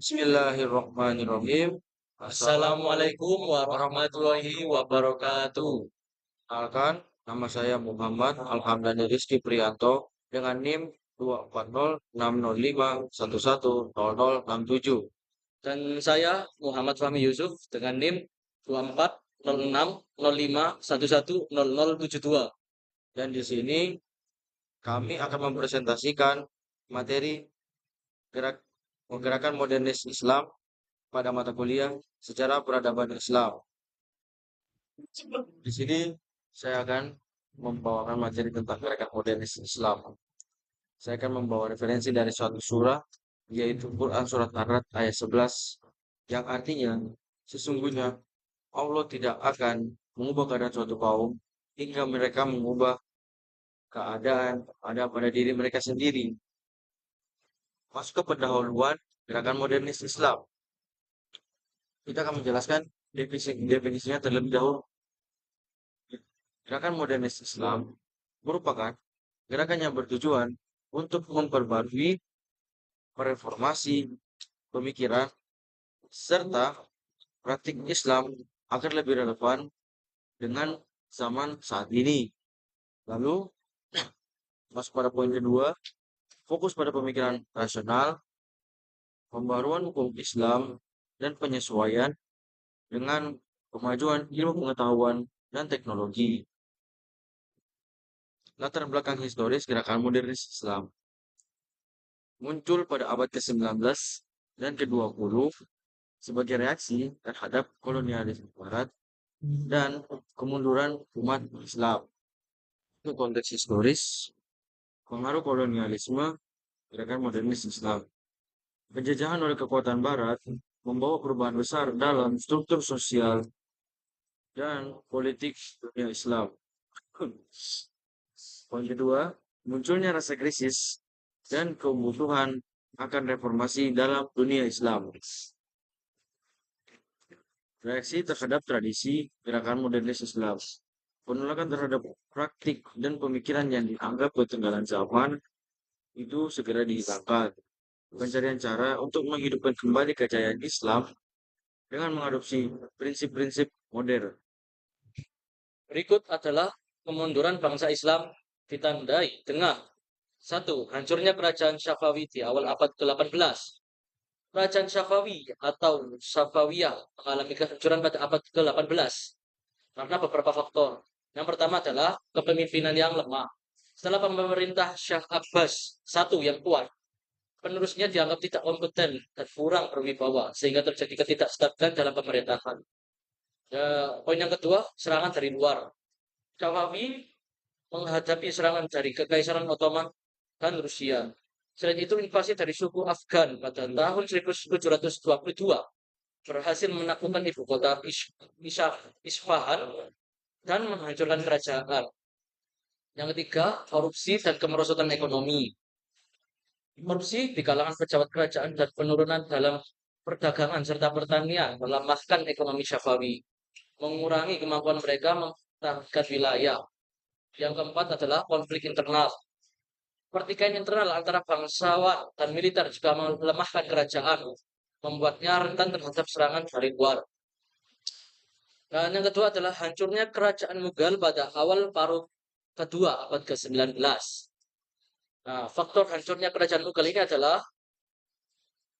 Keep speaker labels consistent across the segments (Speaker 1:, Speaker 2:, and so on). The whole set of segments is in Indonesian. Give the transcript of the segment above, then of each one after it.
Speaker 1: Bismillahirrahmanirrahim.
Speaker 2: Assalamualaikum warahmatullahi wabarakatuh.
Speaker 1: Perkenalkan, nama saya Muhammad Alhamdani Rizky Priyanto dengan NIM 24060511067.
Speaker 2: Dan saya Muhammad Fahmi Yusuf dengan NIM 240605110072.
Speaker 1: Dan di sini kami akan mempresentasikan materi gerak gerakan modernis Islam pada mata kuliah sejarah peradaban Islam. Di sini saya akan membawakan materi tentang gerakan modernis Islam. Saya akan membawa referensi dari suatu surah, yaitu Quran Surat Ar-Ra'd ayat 11, yang artinya, sesungguhnya Allah tidak akan mengubah keadaan suatu kaum hingga mereka mengubah keadaan ada pada diri mereka sendiri. Masuk ke pendahuluan gerakan modernis Islam. Kita akan menjelaskan definisinya terlebih dahulu. Gerakan modernis Islam merupakan gerakan yang bertujuan untuk memperbarui, mereformasi pemikiran, serta praktik Islam agar lebih relevan dengan zaman saat ini. Lalu, masuk pada poin kedua, fokus pada pemikiran rasional, pembaruan hukum Islam, dan penyesuaian dengan kemajuan ilmu pengetahuan dan teknologi. Latar belakang historis gerakan modernis Islam muncul pada abad ke-19 dan ke-20 sebagai reaksi terhadap kolonialisme Barat dan kemunduran umat Islam. Untuk konteks historis, pengaruh kolonialisme gerakan modernis Islam. Penjajahan oleh kekuatan Barat membawa perubahan besar dalam struktur sosial dan politik dunia Islam. Poin kedua, munculnya rasa krisis dan kebutuhan akan reformasi dalam dunia Islam. Reaksi terhadap tradisi gerakan modernis Islam. Penolakan terhadap praktik dan pemikiran yang dianggap ketinggalan zaman itu segera dihilangkan. Pencarian cara untuk menghidupkan kembali kejayaan Islam dengan mengadopsi prinsip-prinsip modern.
Speaker 2: Berikut adalah kemunduran bangsa Islam ditandai dengan satu, hancurnya kerajaan Syafawi di awal abad ke-18. Kerajaan Syafawi atau Safawiyah mengalami kehancuran pada abad ke-18 karena beberapa faktor. Yang pertama adalah kepemimpinan yang lemah. Setelah pemerintah Syah Abbas satu yang kuat, penerusnya dianggap tidak kompeten dan kurang berwibawa, sehingga terjadi ketidakstabilan dalam pemerintahan. Ya, poin yang kedua, serangan dari luar. Syafawi menghadapi serangan dari Kekaisaran Ottoman dan Rusia. Selain itu, invasi dari suku Afgan pada tahun 1722 berhasil menaklukkan ibu kota Isfahan dan menghancurkan kerajaan. Yang ketiga, korupsi dan kemerosotan ekonomi. Korupsi di kalangan pejabat kerajaan dan penurunan dalam perdagangan serta pertanian melemahkan ekonomi Syafawi, mengurangi kemampuan mereka mempertahankan wilayah. Yang keempat adalah konflik internal. Pertikaian internal antara bangsawan dan militer juga melemahkan kerajaan, membuatnya rentan terhadap serangan dari luar. Dan yang kedua adalah hancurnya kerajaan Mughal pada awal paruh kedua abad ke-19. Nah, faktor hancurnya kerajaan Mughal ini adalah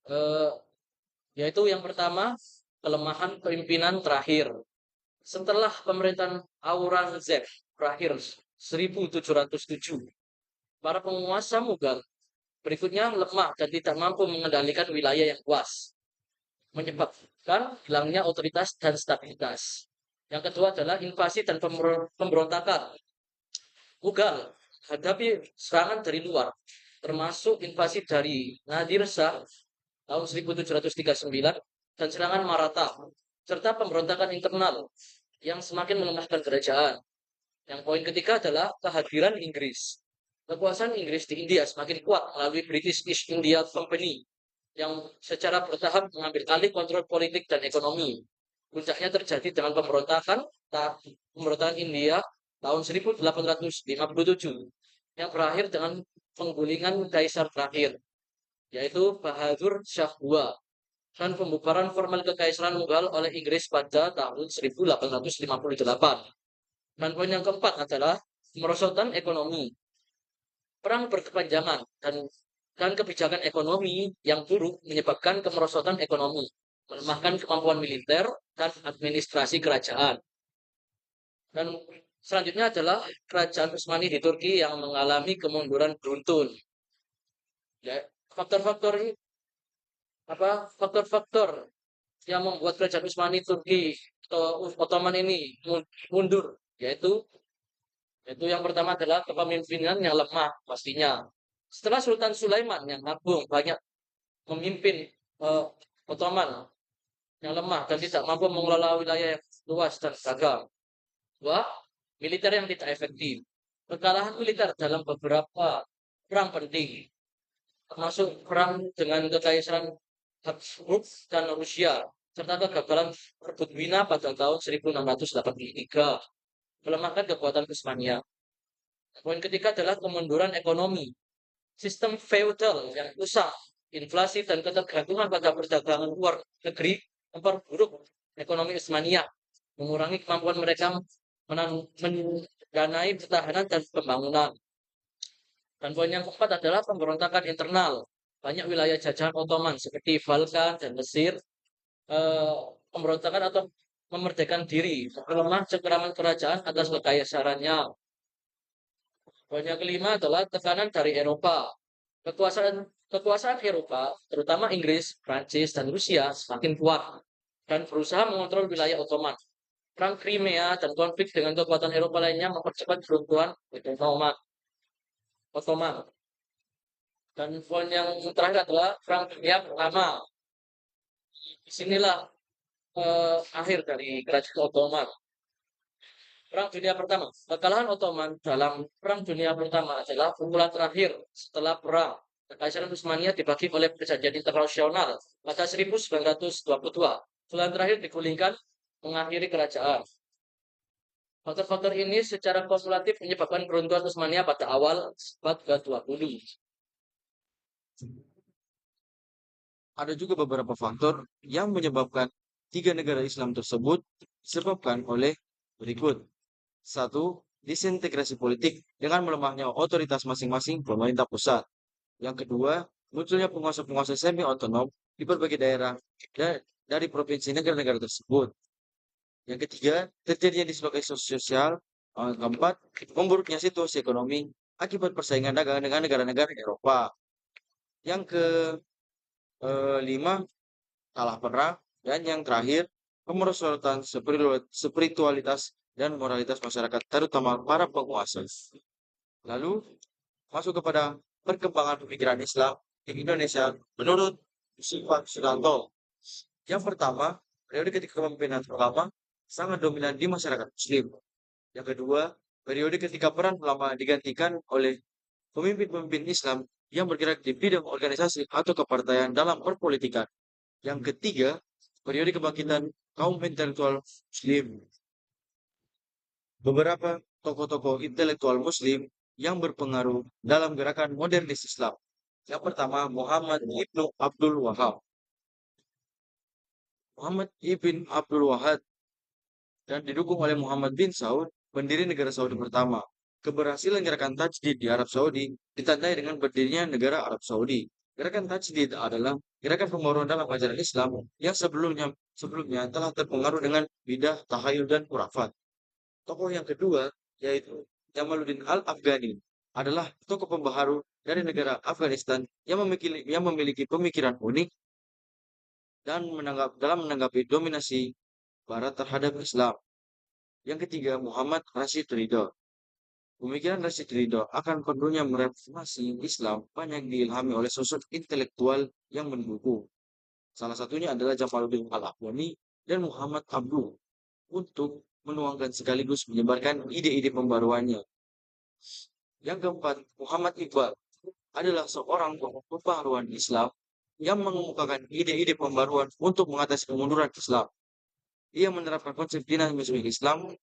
Speaker 2: eh, yaitu yang pertama, kelemahan pemimpinan terakhir. Setelah pemerintahan Aurangzeb berakhir 1707, para penguasa Mughal berikutnya lemah dan tidak mampu mengendalikan wilayah yang luas, menyebabkan hilangnya otoritas dan stabilitas. Yang kedua adalah invasi dan pemberontakan. Mughal hadapi serangan dari luar, termasuk invasi dari Nadir Shah tahun 1739 dan serangan Maratha, serta pemberontakan internal yang semakin melemahkan kerajaan. Yang poin ketiga adalah kehadiran Inggris. Kekuasaan Inggris di India semakin kuat melalui British East India Company yang secara bertahap mengambil alih kontrol politik dan ekonomi. Puncaknya terjadi dengan pemberontakan India tahun 1857 yang berakhir dengan penggulingan kaisar terakhir, yaitu Bahadur Shah II. dan pembubaran formal Kekaisaran Mughal oleh Inggris pada tahun 1858. Dan poin yang keempat adalah kemerosotan ekonomi. Perang berkepanjangan dan kebijakan ekonomi yang buruk menyebabkan kemerosotan ekonomi, melemahkan kemampuan militer dan administrasi kerajaan. Dan selanjutnya adalah kerajaan Utsmani di Turki yang mengalami kemunduran beruntun. Ya, faktor-faktor faktor-faktor yang membuat kerajaan Utsmani Turki atau Ottoman ini mundur, yaitu yang pertama adalah kepemimpinan yang lemah pastinya. Setelah Sultan Sulaiman yang agung banyak memimpin Ottoman yang lemah dan tidak mampu mengelola wilayah yang luas dan beragam. Dua, militer yang tidak efektif. Kekalahan militer dalam beberapa perang penting, termasuk perang dengan Kekaisaran Habsburg dan Rusia, serta kegagalan rebut Wina pada tahun 1683, melemahkan kekuatan Utsmania. Poin ketiga adalah kemunduran ekonomi. Sistem feudal yang rusak, inflasi dan ketergantungan pada perdagangan luar negeri memperburuk ekonomi Utsmania, mengurangi kemampuan mereka mendanai pertahanan dan pembangunan. Dan poin yang keempat adalah pemberontakan internal. Banyak wilayah jajahan Ottoman seperti Balkan dan Mesir pemberontakan atau memerdekakan diri, melemah cengkeraman kerajaan atas kekaisarannya. Poin yang kelima adalah tekanan dari Eropa. Kekuasaan Eropa, terutama Inggris, Prancis, dan Rusia semakin kuat dan berusaha mengontrol wilayah Ottoman. Perang Crimea dan konflik dengan kekuatan Eropa lainnya mempercepat keruntuhan Ottoman. Dan poin yang terakhir adalah Perang Dunia Pertama. Disinilah akhir dari kerajaan Ottoman. Perang Dunia Pertama. Kekalahan Ottoman dalam Perang Dunia Pertama adalah pukulan terakhir setelah perang. Kekaisaran Utsmania dibagi oleh perjanjian internasional pada 1922. Pukulan terakhir digulingkan mengakhiri kerajaan. Faktor-faktor ini secara kumulatif menyebabkan keruntuhan Utsmania pada awal abad ke-20.
Speaker 1: Ada juga beberapa faktor yang menyebabkan tiga negara Islam tersebut disebabkan oleh berikut. Satu, disintegrasi politik dengan melemahnya otoritas masing-masing pemerintah pusat. Yang kedua, munculnya penguasa-penguasa semi-otonom di berbagai daerah dari provinsi negara-negara tersebut. Yang ketiga, terjadinya dislokasi sosial. Yang keempat, memburuknya situasi ekonomi akibat persaingan dagang dengan negara-negara Eropa. Yang kelima, kalah perang. Dan yang terakhir, pemerosotan spiritualitas dan moralitas masyarakat, terutama para penguasa. Lalu, masuk kepada perkembangan pemikiran Islam di Indonesia menurut Sifat Sudanto. Yang pertama, periode ketika kepemimpinan ulama sangat dominan di masyarakat Muslim. Yang kedua, periode ketika peran ulama digantikan oleh pemimpin-pemimpin Islam yang bergerak di bidang organisasi atau kepartaian dalam perpolitikan. Yang ketiga, periode kebangkitan kaum intelektual Muslim. Beberapa tokoh-tokoh intelektual Muslim yang berpengaruh dalam gerakan modernis Islam. Yang pertama, Muhammad Ibnu Abdul Wahab. Muhammad Ibn Abdul Wahab dan didukung oleh Muhammad bin Saud, pendiri negara Saudi pertama. Keberhasilan gerakan Tajdid di Arab Saudi ditandai dengan berdirinya negara Arab Saudi. Gerakan Tajdid adalah gerakan pembaruan dalam ajaran Islam yang sebelumnya telah terpengaruh dengan bidah, tahayul, dan khurafat. Tokoh yang kedua yaitu Jamaluddin Al-Afghani adalah tokoh pembaharu dari negara Afghanistan yang memiliki pemikiran unik dan dalam menanggapi dominasi Barat terhadap Islam. Yang ketiga, Muhammad Rashid Ridho. Pemikiran Rashid Ridho akan perlunya mereformasi Islam banyak diilhami oleh sosok intelektual yang mendukung. Salah satunya adalah Jamaluddin Al-Afghani dan Muhammad Abduh untuk menuangkan sekaligus menyebarkan ide-ide pembaruannya. Yang keempat, Muhammad Iqbal adalah seorang pembaharuan Islam yang mengemukakan ide-ide pembaruan untuk mengatasi kemunduran Islam. Ia menerapkan konsep dinamisme Islam,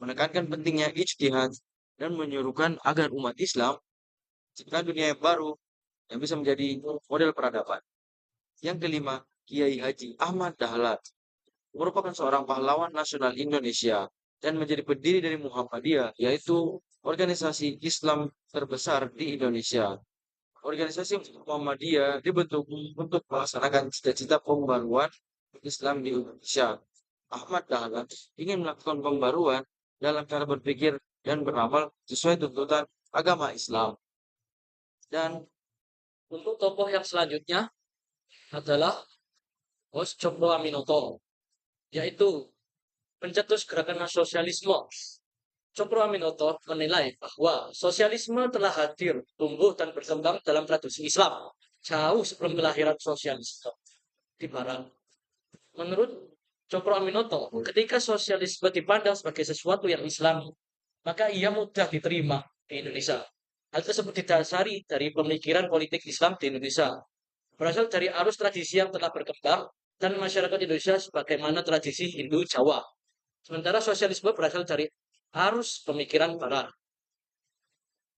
Speaker 1: menekankan pentingnya ijtihad, dan menyuruhkan agar umat Islam menciptakan dunia yang baru yang bisa menjadi model peradaban. Yang kelima, Kiai Haji Ahmad Dahlan merupakan seorang pahlawan nasional Indonesia dan menjadi pendiri dari Muhammadiyah, yaitu organisasi Islam terbesar di Indonesia. Organisasi Muhammadiyah dibentuk untuk melaksanakan cita-cita pembaruan Islam di Indonesia. Ahmad Dahlan ingin melakukan pembaruan dalam cara berpikir dan beramal sesuai tuntutan agama Islam. Dan
Speaker 2: Untuk tokoh yang selanjutnya adalah Bos Cokro Aminoto, yaitu pencetus gerakan sosialisme. Cokro Aminoto menilai bahwa sosialisme telah hadir, tumbuh, dan berkembang dalam tradisi Islam jauh sebelum kelahiran sosialisme di Barat. Menurut Cokro Aminoto, ketika sosialisme dipandang sebagai sesuatu yang Islami, maka ia mudah diterima di Indonesia. Hal tersebut didasari dari pemikiran politik Islam di Indonesia, berasal dari arus tradisi yang telah berkembang dan masyarakat Indonesia sebagaimana tradisi Hindu Jawa. Sementara sosialisme berasal dari arus pemikiran Barat.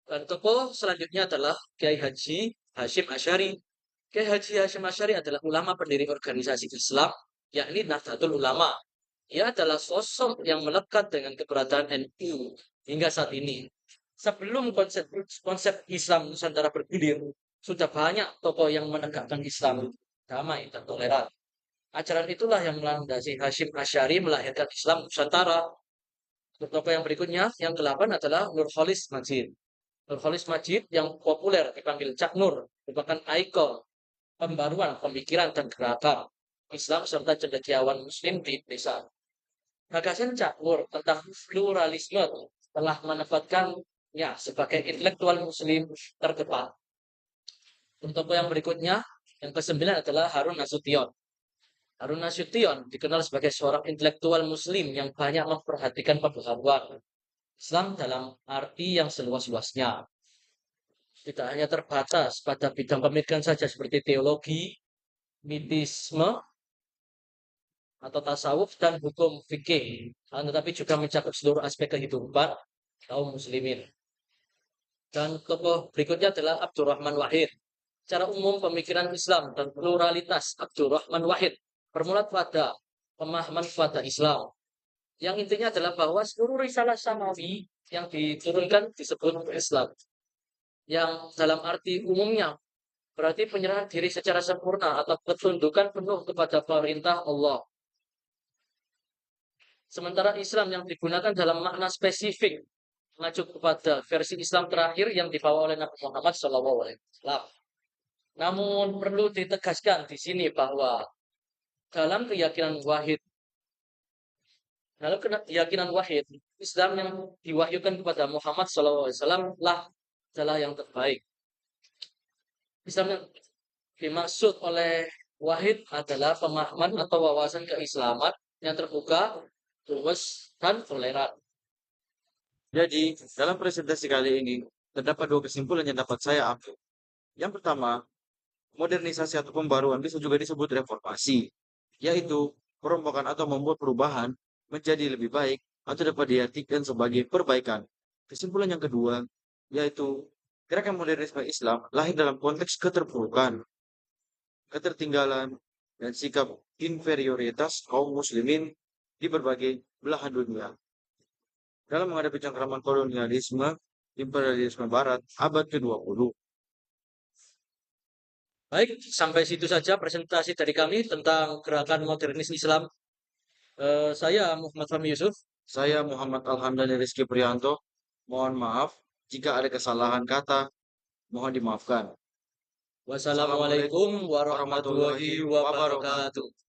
Speaker 2: Dan tokoh selanjutnya adalah Kiai Haji Hashim Asy'ari. Kiai Haji Hashim Asy'ari adalah ulama pendiri organisasi Islam, yakni Nahdlatul Ulama. Ia adalah sosok yang melekat dengan keberadaan NU hingga saat ini. Sebelum konsep Islam Nusantara bergulir, sudah banyak tokoh yang menegakkan Islam damai dan toleran. Ajaran itulah yang melandasi Hashim Asy'ari melahirkan Islam Nusantara. Untuk tokoh yang berikutnya, yang ke-8 adalah Nurholis Majid. Nurholis Majid yang populer dipanggil Cak Nur, merupakan ikon pembaruan pemikiran dan gerakan Islam serta cendekiawan Muslim di Indonesia. Gagasan Cak Nur tentang pluralisme telah menempatkannya sebagai intelektual Muslim terdepan. Untuk tokoh yang berikutnya, yang ke-9 adalah Harun Nasution. Harun Nasution dikenal sebagai seorang intelektual Muslim yang banyak memperhatikan pembaharuan Islam dalam arti yang seluas-luasnya. Tidak hanya terbatas pada bidang pemikiran saja seperti teologi, mitisme, atau tasawuf dan hukum fikih, tetapi juga mencakup seluruh aspek kehidupan kaum muslimin. Dan tokoh berikutnya adalah Abdurrahman Wahid. Secara umum pemikiran Islam dan pluralitas Abdurrahman Wahid bermula pada pemahaman pada Islam, yang intinya adalah bahwa seluruh risalah samawi yang diturunkan disebut Islam, yang dalam arti umumnya berarti penyerahan diri secara sempurna atau ketundukan penuh kepada perintah Allah. Sementara Islam yang digunakan dalam makna spesifik mengacu kepada versi Islam terakhir yang dibawa oleh Nabi Muhammad SAW. Namun perlu ditegaskan di sini bahwa dalam keyakinan wahid, Islam yang diwahyukan kepada Muhammad SAW adalah yang terbaik. Islam yang dimaksud oleh wahid adalah pemahaman atau wawasan keislaman yang terbuka, luas, dan toleran.
Speaker 1: jadi, dalam presentasi kali ini, terdapat dua kesimpulan yang dapat saya ambil. Yang pertama, modernisasi atau pembaruan bisa juga disebut reformasi, yaitu perombakan atau membuat perubahan menjadi lebih baik atau dapat diartikan sebagai perbaikan. Kesimpulan yang kedua, yaitu gerakan modernisme Islam lahir dalam konteks keterpurukan, ketertinggalan, dan sikap inferioritas kaum muslimin di berbagai belahan dunia. Dalam menghadapi cengkraman kolonialisme, imperialisme barat abad ke-20.
Speaker 2: Baik, sampai situ saja presentasi dari kami tentang gerakan modernis Islam. Saya Muhammad Fahmi Yusuf.
Speaker 1: Saya Muhammad Alhamdani Rizky Prianto. Mohon maaf jika ada kesalahan kata, mohon dimaafkan.
Speaker 2: Wassalamualaikum warahmatullahi wabarakatuh.